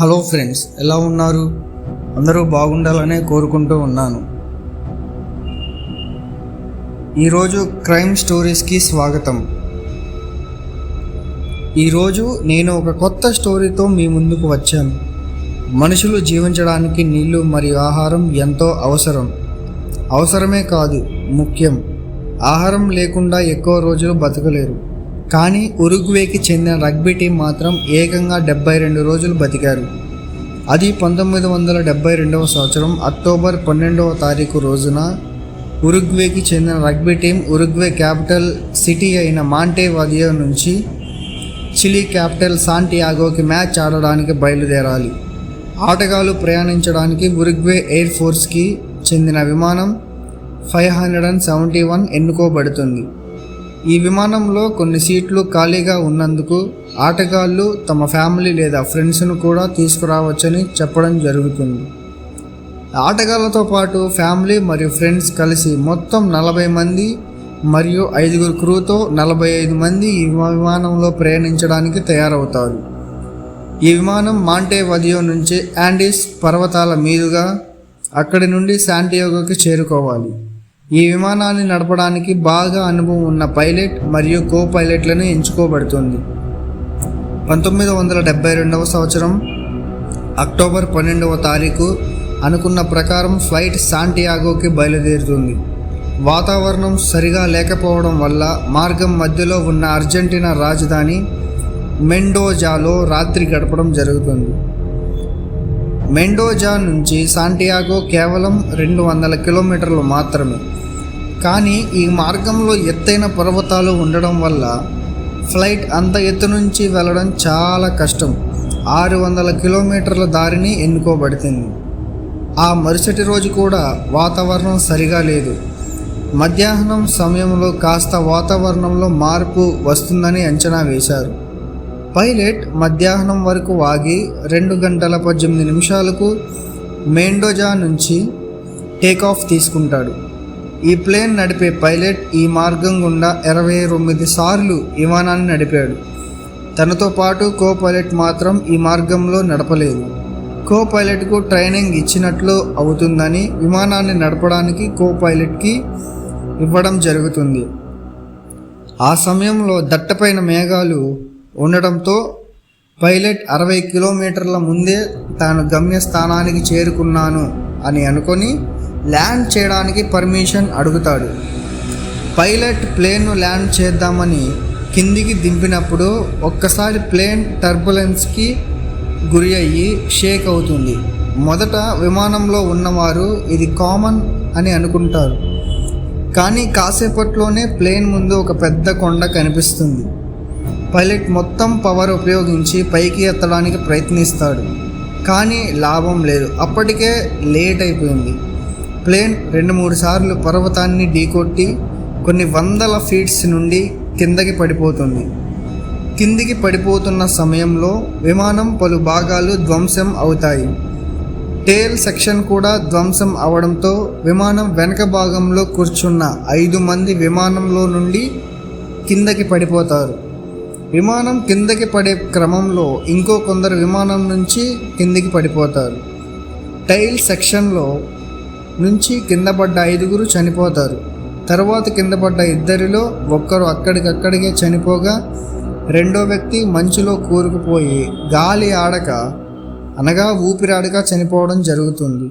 Hello friends, ఎలా ఉన్నారు? అందరూ బాగుండాలనే కోరుకుంటూ ఉన్నాను. ఈరోజు క్రైమ్ స్టోరీస్కి స్వాగతం. ఈరోజు నేను ఒక కొత్త స్టోరీతో మీ ముందుకు వచ్చాను. మనుషులు జీవించడానికి నీళ్లు మరియు ఆహారం ఎంతో అవసరమే కాదు, ముఖ్యం. ఆహారం లేకుండా ఎక్కువ రోజులు బతకలేరు. కానీ ఉరుగ్వేకి చెందిన రగ్బీ టీం మాత్రం ఏకంగా 72 రోజులు బతికారు. అది 1972 సంవత్సరం అక్టోబర్ 12వ తారీఖు రోజున ఉరుగ్వేకి చెందిన rugby team Uruguay capital city అయిన మాంటేవిడియో నుంచి చిలీ క్యాపిటల్ శాంటియాగోకి మ్యాచ్ ఆడడానికి బయలుదేరాలి. ఆటగాళ్లు ప్రయాణించడానికి ఉరుగ్వే ఎయిర్ ఫోర్స్కి చెందిన విమానం 571 ఎన్నుకోబడుతుంది. ఈ విమానంలో కొన్ని సీట్లు ఖాళీగా ఉన్నందుకు ఆటగాళ్లు తమ ఫ్యామిలీ లేదా ఫ్రెండ్స్ను కూడా తీసుకురావచ్చని చెప్పడం జరుగుతుంది. ఆటగాళ్లతో పాటు ఫ్యామిలీ మరియు ఫ్రెండ్స్ కలిసి మొత్తం 40 మంది మరియు 5 క్రూతో 45 మంది ఈ విమానంలో ప్రయాణించడానికి తయారవుతారు. ఈ విమానం మాంటేవిడియో నుంచి యాండీస్ పర్వతాల మీదుగా అక్కడి నుండి శాంటియాగోకి చేరుకోవాలి. ఈ విమానాన్ని నడపడానికి బాగా అనుభవం ఉన్న పైలట్ మరియు కో పైలట్లను ఎంచుకోబడుతుంది. 1972 సంవత్సరం అక్టోబర్ 12వ తారీఖు అనుకున్న ప్రకారం ఫ్లైట్ శాంటియాగోకి బయలుదేరుతుంది. వాతావరణం సరిగా లేకపోవడం వల్ల మార్గం మధ్యలో ఉన్న అర్జెంటీనా రాజధాని మెండోజాలో రాత్రి గడపడం జరుగుతుంది. మెండోజా నుంచి శాంటియాగో కేవలం 200 కిలోమీటర్లు మాత్రమే. కానీ ఈ మార్గంలో ఎత్తైన పర్వతాలు ఉండడం వల్ల ఫ్లైట్ అంత ఎత్తు నుంచి వెళ్ళడం చాలా కష్టం. 600 కిలోమీటర్ల దారిని ఎన్నుకోబడుతుంది. ఆ మరుసటి రోజు కూడా వాతావరణం సరిగా లేదు. మధ్యాహ్నం సమయంలో కాస్త వాతావరణంలో మార్పు వస్తుందని అంచనా వేశారు. పైలట్ మధ్యాహ్నం వరకు ఆగి 2 గంటల 18 నిమిషాలకు మెండోజా నుంచి టేకాఫ్ తీసుకుంటాడు. ఈ ప్లేన్ నడిపే పైలట్ ఈ మార్గం గుండా 29 సార్లు విమానాన్ని నడిపాడు. తనతో పాటు కో పైలట్ మాత్రం ఈ మార్గంలో నడపలేదు. కో పైలట్కు ట్రైనింగ్ ఇచ్చినట్లు అవుతుందని విమానాన్ని నడపడానికి కో పైలట్కి ఇవ్వడం జరుగుతుంది. ఆ సమయంలో దట్టపైన మేఘాలు ఉండడంతో పైలట్ 60 కిలోమీటర్ల ముందే తాను గమ్యస్థానానికి చేరుకున్నాను అని అనుకొని ల్యాండ్ చేయడానికి పర్మిషన్ అడుగుతాడు. పైలట్ ప్లేన్ను ల్యాండ్ చేద్దామని కిందికి దింపినప్పుడు ఒక్కసారి ప్లేన్ టర్బులెన్స్కి గురి అయ్యి షేక్ అవుతుంది. మొదట విమానంలో ఉన్నవారు ఇది కామన్ అని అనుకుంటారు. కానీ కాసేపట్లోనే ప్లేన్ ముందు ఒక పెద్ద కొండ కనిపిస్తుంది. పైలట్ మొత్తం పవర్ ఉపయోగించి పైకి ఎత్తడానికి ప్రయత్నిస్తాడు. కానీ లాభం లేదు. అప్పటికే లేట్ అయిపోయింది. ప్లేన్ 2-3 సార్లు పర్వతాన్ని ఢీకొట్టి కొన్ని వందల ఫీట్స్ నుండి కిందకి పడిపోతుంది. కిందికి పడిపోతున్న సమయంలో విమానం పలు భాగాలు ధ్వంసం అవుతాయి. టేల్ సెక్షన్ కూడా ధ్వంసం అవడంతో విమానం వెనక భాగంలో కూర్చున్న 5 మంది విమానంలో నుండి కిందకి పడిపోతారు. విమానం కిందకి పడే క్రమంలో ఇంకో కొందరు విమానం నుంచి కిందికి పడిపోతారు. టైల్ సెక్షన్లో నుంచి కింద పడ్డ 5 చనిపోతారు. తర్వాత కింద పడ్డ 2 ఒక్కరు అక్కడికక్కడికే చనిపోగా రెండో వ్యక్తి మంచులో కూరుకుపోయి గాలి ఆడక అనగా ఊపిరాడక చనిపోవడం జరుగుతుంది.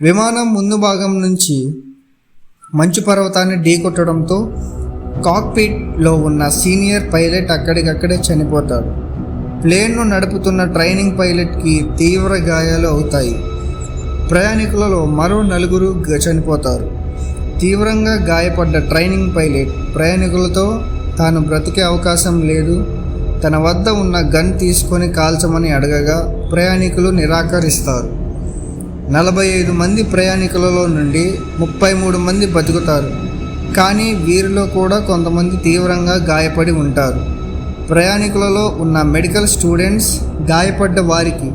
విమానం ముందు భాగం నుంచి మంచు పర్వతాన్ని ఢీకొట్టడంతో కాక్పిట్లో ఉన్న సీనియర్ పైలట్ అక్కడికక్కడే చనిపోతాడు. ప్లేన్ను నడుపుతున్న ట్రైనింగ్ పైలట్కి తీవ్ర గాయాలు అవుతాయి. ప్రయాణికులలో మరో 4 చనిపోతారు. తీవ్రంగా గాయపడ్డ ట్రైనింగ్ పైలట్ ప్రయాణికులతో తాను బ్రతికే అవకాశం లేదు, తన వద్ద ఉన్న గన్ తీసుకొని కాల్చమని అడగగా ప్రయాణికులు నిరాకరిస్తారు. 45 మంది ప్రయాణికులలో నుండి 33 మంది బతుకుతారు. కానీ వీరిలో కూడా కొంతమంది తీవ్రంగా గాయపడి ఉంటారు. ప్రయాణికులలో ఉన్న మెడికల్ స్టూడెంట్స్ గాయపడ్డ వారికి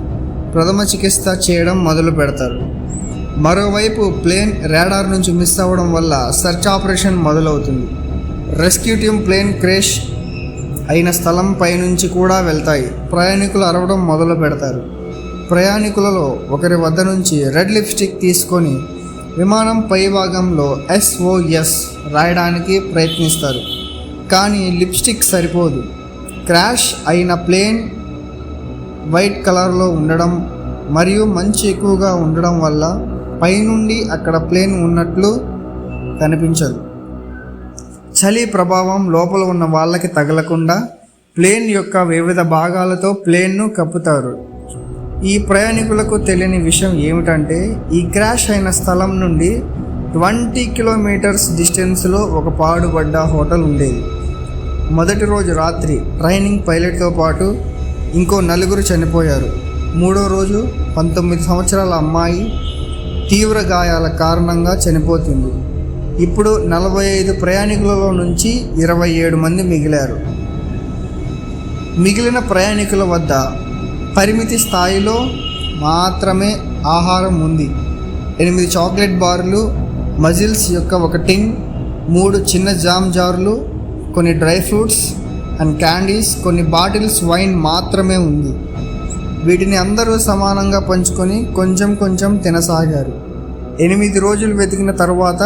ప్రథమ చికిత్స చేయడం మొదలు పెడతారు. మరోవైపు ప్లేన్ రాడార్ నుంచి మిస్ అవ్వడం వల్ల సెర్చ్ ఆపరేషన్ మొదలవుతుంది. రెస్క్యూ టీం ప్లేన్ క్రాష్ అయిన స్థలం పైనుంచి కూడా వెళ్తాయి. ప్రయాణికులు అరవడం మొదలు పెడతారు. ప్రయాణికులలో ఒకరి వద్ద నుంచి రెడ్ లిప్స్టిక్ తీసుకొని విమానం పై భాగంలో SOS రాయడానికి ప్రయత్నిస్తారు. కానీ లిప్స్టిక్ సరిపోదు. క్రాష్ అయిన ప్లేన్ వైట్ కలర్లో ఉండడం మరియు మంచు ఎక్కువగా ఉండడం వల్ల పైనుండి అక్కడ ప్లేన్ ఉన్నట్లు కనిపించదు. చలి ప్రభావం లోపల ఉన్న వాళ్ళకి తగలకుండా ప్లేన్ యొక్క వివిధ భాగాలతో ప్లేన్ను కప్పుతారు. ఈ ప్రయాణికులకు తెలియని విషయం ఏమిటంటే ఈ క్రాష్ అయిన స్థలం నుండి 20 కిలోమీటర్స్ డిస్టెన్స్లో ఒక పాడుబడ్డ హోటల్ ఉండేది. మొదటి రోజు రాత్రి ట్రైనింగ్ పైలట్తో పాటు ఇంకో 4 చనిపోయారు. మూడో రోజు 19 సంవత్సరాల అమ్మాయి తీవ్ర గాయాల కారణంగా చనిపోతుంది. ఇప్పుడు 45 ప్రయాణికులలో నుంచి 27 మంది మిగిలారు. మిగిలిన ప్రయాణికుల వద్ద పరిమితి స్థాయిలో మాత్రమే ఆహారం ఉంది. 8 చాక్లెట్ బార్లు, మజిల్స్ యొక్క ఒక టిన్, 3 చిన్న జామ్ జార్లు, కొన్ని డ్రై ఫ్రూట్స్ అండ్ క్యాండీస్, కొన్ని బాటిల్స్ వైన్ మాత్రమే ఉంది. వీటిని అందరూ సమానంగా పంచుకొని కొంచెం కొంచెం తినసాగారు. 8 రోజులు వెతికిన తర్వాత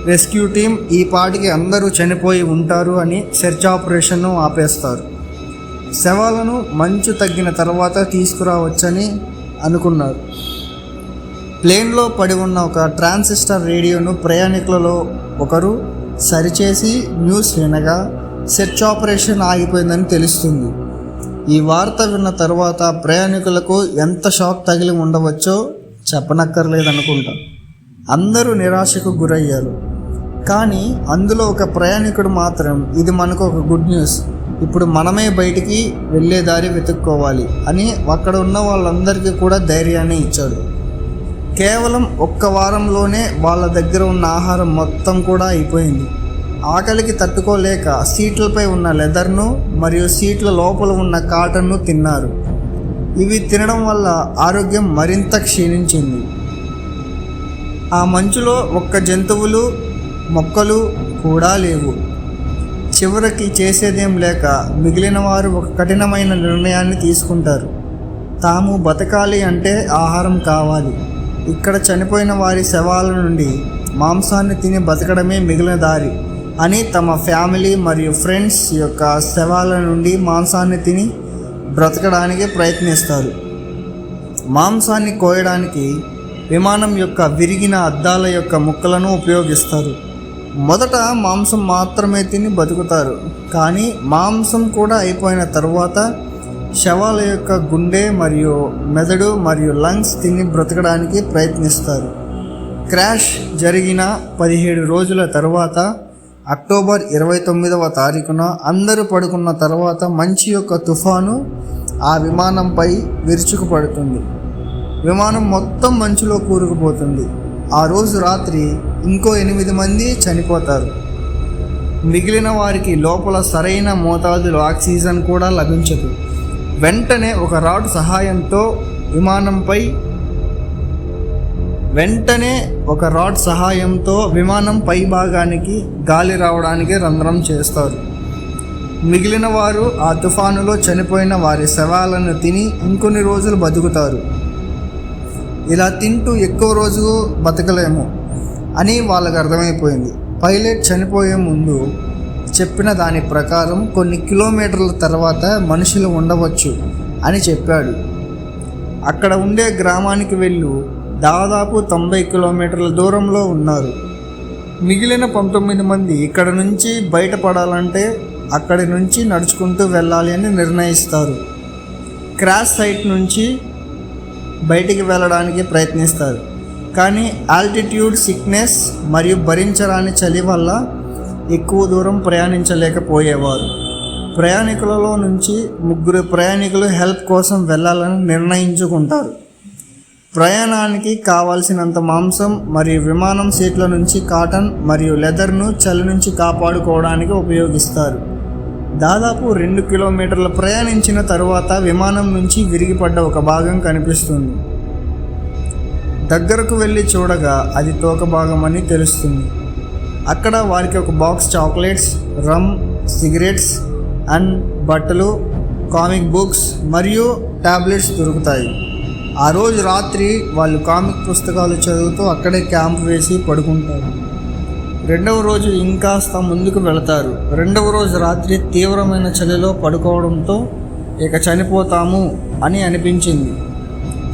రెస్క్యూ టీం ఈ పాటికి అందరూ చనిపోయి ఉంటారు అని సెర్చ్ ఆపరేషన్ను ఆపేస్తారు. శవాలను మంచు తగ్గిన తర్వాత తీసుకురావచ్చని అనుకున్నారు. ప్లేన్లో పడి ఉన్న ఒక ట్రాన్సిస్టర్ రేడియోను ప్రయాణికులలో ఒకరు సరిచేసి న్యూస్ వినగా సెర్చ్ ఆపరేషన్ ఆగిపోయిందని తెలుస్తుంది. ఈ వార్త విన్న తర్వాత ప్రయాణికులకు ఎంత షాక్ తగిలి ఉండవచ్చో చెప్పనక్కర్లేదనుకుంటా. అందరూ నిరాశకు గురయ్యారు. కానీ అందులో ఒక ప్రయాణికుడు మాత్రం ఇది మనకు ఒక గుడ్ న్యూస్, ఇప్పుడు మనమే బయటికి వెళ్ళే దారి వెతుక్కోవాలి అని అక్కడ ఉన్న వాళ్ళందరికీ కూడా ధైర్యాన్ని ఇచ్చాడు. కేవలం 1 వారంలోనే వాళ్ళ దగ్గర ఉన్న ఆహారం మొత్తం కూడా అయిపోయింది. ఆకలికి తట్టుకోలేక సీట్లపై ఉన్న లెదర్ను మరియు సీట్ల లోపల ఉన్న కాటన్ను తిన్నారు. ఇవి తినడం వల్ల ఆరోగ్యం మరింత క్షీణించింది. ఆ మంచులో ఒక్క జంతువులు మొక్కలు కూడా లేవు. చివరికి చేసేదేం లేక మిగిలిన వారు ఒక కఠినమైన నిర్ణయాన్ని తీసుకుంటారు. తాము బతకాలి అంటే ఆహారం కావాలి. ఇక్కడ చనిపోయిన వారి శవాల నుండి మాంసాన్ని తిని బతకడమే మిగిలిన దారి అని తమ ఫ్యామిలీ మరియు ఫ్రెండ్స్ యొక్క శవాల నుండి మాంసాన్ని తిని బ్రతకడానికి ప్రయత్నిస్తారు. మాంసాన్ని కోయడానికి విమానం యొక్క విరిగిన అద్దాల యొక్క ముక్కలను ఉపయోగిస్తారు. మొదట మాంసం మాత్రమే తిని బతుకుతారు. కానీ మాంసం కూడా అయిపోయిన తర్వాత శవాల యొక్క గుండె మరియు మెదడు మరియు లంగ్స్ తిని బ్రతకడానికి ప్రయత్నిస్తారు. క్రాష్ జరిగిన 17 రోజుల తర్వాత అక్టోబర్ 29వ తారీఖున అందరూ పడుకున్న తర్వాత మంచు యొక్క తుఫాను ఆ విమానంపై విరుచుకుపడుతుంది. విమానం మొత్తం మంచులో కూరుకుపోతుంది. ఆ రోజు రాత్రి ఇంకో 8 మంది చనిపోతారు. మిగిలిన వారికి లోపల సరైన మోతాదులో ఆక్సిజన్ కూడా లభించదు. వెంటనే ఒక రాడ్ సహాయంతో విమానం పై భాగానికి గాలి రావడానికి రంధ్రం చేస్తారు. మిగిలిన వారు ఆ తుఫానులో చనిపోయిన వారి శవాలను తిని ఇంకొన్ని రోజులు బతుకుతారు. ఇలా తింటూ ఎక్కువ రోజు బతకలేము అని వాళ్ళకు అర్థమైపోయింది. పైలట్ చనిపోయే ముందు చెప్పిన దాని ప్రకారం కొన్ని కిలోమీటర్ల తర్వాత మనుషులు ఉండవచ్చు అని చెప్పాడు. అక్కడ ఉండే గ్రామానికి వెళ్ళు దాదాపు 90 కిలోమీటర్ల దూరంలో ఉన్నారు. మిగిలిన 19 మంది ఇక్కడ నుంచి బయటపడాలంటే అక్కడి నుంచి నడుచుకుంటూ వెళ్ళాలి అని నిర్ణయిస్తారు. క్రాష్ సైట్ నుంచి బయటికి వెళ్ళడానికి ప్రయత్నిస్తారు. కానీ ఆల్టిట్యూడ్ సిక్నెస్ మరియు భరించరాని చలి వల్ల ఎక్కువ దూరం ప్రయాణించలేకపోయేవారు. ప్రయాణికులలో నుంచి 3 ప్రయాణికులు హెల్ప్ కోసం వెళ్ళాలని నిర్ణయించుకుంటారు. ప్రయాణానికి కావాల్సినంత మాంసం మరియు విమానం సీట్ల నుంచి కాటన్ మరియు లెదర్ను చలి నుంచి కాపాడుకోవడానికి ఉపయోగిస్తారు. దాదాపు 2 కిలోమీటర్లు ప్రయాణించిన తరువాత విమానం నుంచి విరిగిపడ్డ ఒక భాగం కనిపిస్తుంది. దగ్గరకు వెళ్ళి చూడగా అది తోక భాగం అని తెలుస్తుంది. అక్కడ వారికి ఒక box chocolates, rum, cigarettes and బట్టలు, కామిక్ బుక్స్ మరియు టాబ్లెట్స్ దొరుకుతాయి. ఆ రోజు రాత్రి వాళ్ళు కామిక్ పుస్తకాలు చదువుతూ అక్కడే క్యాంప్ వేసి పడుకుంటారు. రెండవ రోజు ఇంకాస్త ముందుకు వెళతారు. రెండవ రోజు రాత్రి తీవ్రమైన చలిలో పడుకోవడంతో ఇక చనిపోతాము అని అనిపించింది.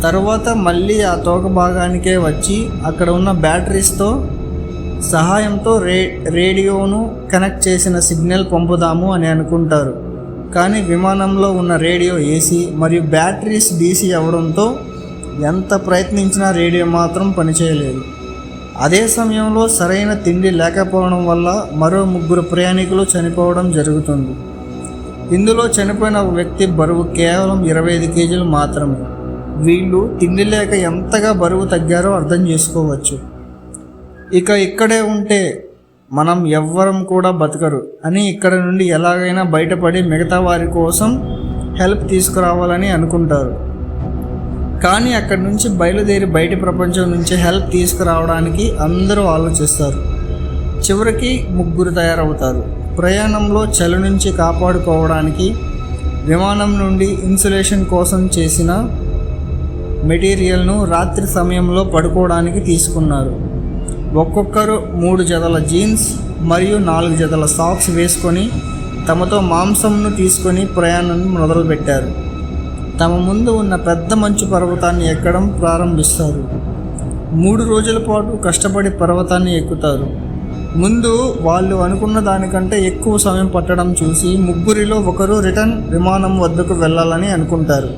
తరువాత మళ్ళీ ఆ తోక భాగానికే వచ్చి అక్కడ ఉన్న బ్యాటరీస్తో సహాయంతో రేడియోను కనెక్ట్ చేసిన సిగ్నల్ పంపుదాము అని అనుకుంటారు. కానీ విమానంలో ఉన్న రేడియో ఏసీ మరియు బ్యాటరీస్ డీసీ అవ్వడంతో ఎంత ప్రయత్నించినా రేడియో మాత్రం పనిచేయలేదు. అదే సమయంలో సరైన తిండి లేకపోవడం వల్ల మరో 3 ప్రయాణికులు చనిపోవడం జరుగుతుంది. ఇందులో చనిపోయిన ఒక వ్యక్తి బరువు కేవలం 25 కేజీలు మాత్రమే. వీళ్ళు తిండి లేక ఎంతగా బరువు తగ్గారో అర్థం చేసుకోవచ్చు. ఇక్కడే ఉంటే మనం ఎవ్వరం కూడా బతకరు అని ఇక్కడ నుండి ఎలాగైనా బయటపడి మిగతా వారి కోసం హెల్ప్ తీసుకురావాలని అనుకుంటారు. కానీ అక్కడి నుంచి బయలుదేరి బయటి ప్రపంచం నుంచి హెల్ప్ తీసుకురావడానికి అందరూ ఆలోచిస్తారు. చివరికి 3 తయారవుతారు. ప్రయాణంలో చలి నుంచి కాపాడుకోవడానికి విమానం నుండి ఇన్సులేషన్ కోసం చేసిన మెటీరియల్ను రాత్రి సమయంలో పడుకోవడానికి తీసుకున్నారు. ఒక్కొక్కరు 3 జతల జీన్స్ మరియు 4 జతల సాక్స్ వేసుకొని తమతో మాంసంను తీసుకొని ప్రయాణాన్ని మొదలుపెట్టారు. తమ ముందు ఉన్న పెద్ద మంచు పర్వతాన్ని ఎక్కడం ప్రారంభిస్తారు. 3 రోజుల పాటు కష్టపడి పర్వతాన్ని ఎక్కుతారు. ముందు వాళ్ళు అనుకున్న దానికంటే ఎక్కువ సమయం పట్టడం చూసి 3 ఒకరు రిటర్న్ విమానం వద్దకు వెళ్ళాలని అనుకుంటారు.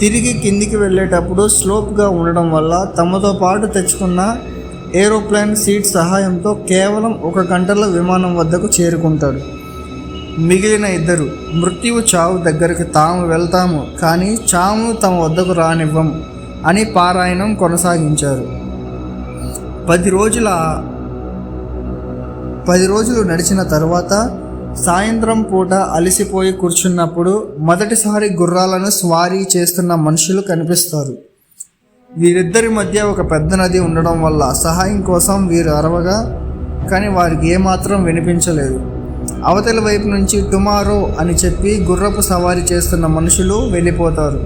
తిరిగి కిందికి వెళ్ళేటప్పుడు స్లోప్గా ఉండడం వల్ల తమతో పాటు తెచ్చుకున్న ఏరోప్లేన్ సీట్ సహాయంతో కేవలం 1 గంటలో విమానం వద్దకు చేరుకుంటాడు. మిగిలిన 2 మృత్యువు చావు దగ్గరికి తాము వెళ్తాము కానీ చావును తమ వద్దకు రానివ్వం అని పారాయణం కొనసాగించారు. 10 రోజులు నడిచిన తర్వాత సాయంత్రం పూట అలసిపోయి కూర్చున్నప్పుడు మొదటిసారి గుర్రాలను స్వారీ చేస్తున్న మనుషులు కనిపిస్తారు. వీరిద్దరి మధ్య ఒక పెద్ద నది ఉండడం వల్ల సహాయం కోసం వీరు అరవగా కానీ వారికి ఏమాత్రం వినిపించలేదు. అవతలి వైపు నుంచి టుమారో అని చెప్పి గుర్రపు సవారీ చేస్తున్న మనుషులు వెళ్ళిపోతారు.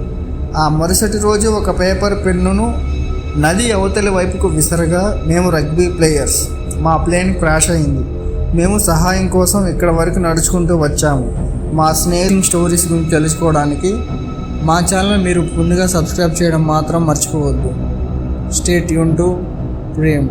ఆ మరుసటి రోజు ఒక పేపర్ పెన్నును నది అవతలి వైపుకు విసరగా, మేము రగ్బీ ప్లేయర్స్, మా ప్లేన్ క్రాష్ అయింది, మేము సహాయం కోసం ఇక్కడ వరకు నడుచుకుంటూ వచ్చాము. మా స్నేహితుల స్టోరీస్ గురించి తెలుసుకోవడానికి మా ఛానల్ మీరు ముందుగా సబ్స్క్రైబ్ చేయడం మాత్రం మర్చిపోవద్దు. Stay tune to Prem.